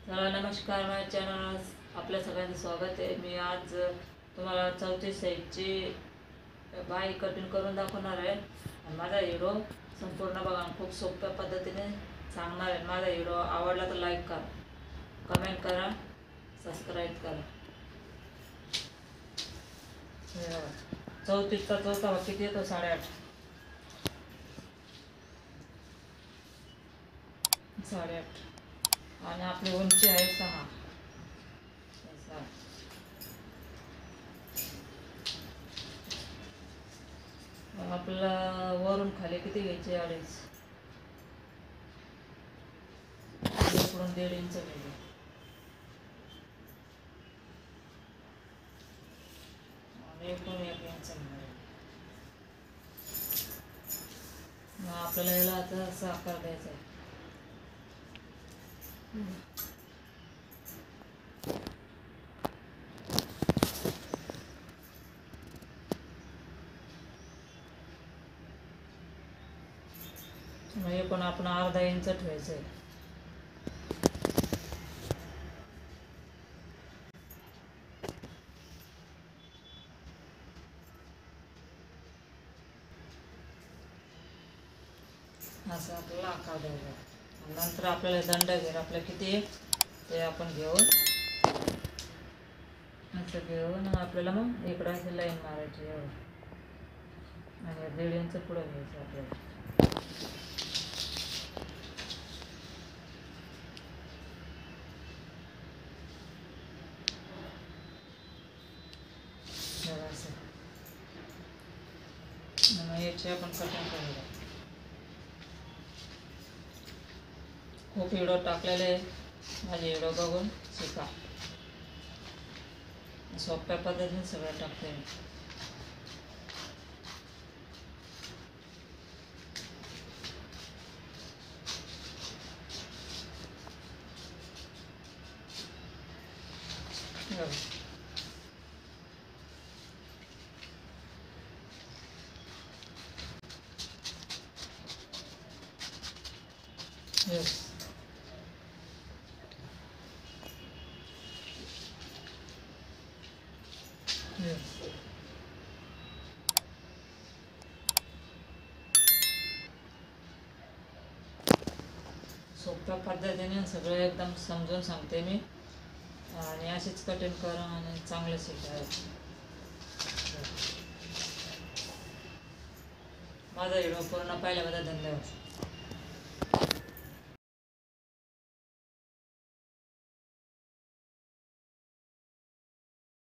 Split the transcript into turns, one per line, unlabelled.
चला नमस्कार, माझ्या चॅनल आपल्या सगळ्यांचं स्वागत आहे। मी आज तुम्हाला 34 साईजची बाई कटिंग करून दाखवणार आहे आणि माझा व्हिडिओ संपूर्ण बघा। खूप सोप्या पद्धतीने सांगणार आहे। माझा व्हिडिओ आवडला तर लाईक करा, कमेंट करा, सबस्क्राईब करा। 34चा चौथा भाग किती येतो? 8.5 आणि आपली उंची आहे 6। आपल्याला वरून खाली किती घ्यायचे? 2.5, इकडून 1.5 इंच घ्यायचे आणि इकडून 1 इंच घ्यायचे। आपल्याला याला आता असा आकार द्यायचा आहे। हे पण आपण अर्धा इंच ठेवायचं आहे। असं आपल्याला आकार द्यायचा। नंतर आपल्याला दंड घेऊन आपल्या किती ते आपण घेऊन असं घेऊन आपल्याला मग इकडं अशी लाईन मारायची एवढं आणि 1.5 इंच पुढे घ्यायचं आपल्याला। मग याची आपण कटिंग करूया। खूप व्हिडिओ टाकलेले, माझे व्हिडिओ बघून शिका। सोप्या पद्धतीने सगळं टाकते मी। Yes. Yes. सोप्या पद्धतीने सगळं एकदम समजून सांगते मी आणि अशीच कटिंग करा आणि चांगलं शिका। माझा व्हिडिओ पूर्ण पाहिल्याबद्दल धन्यवाद।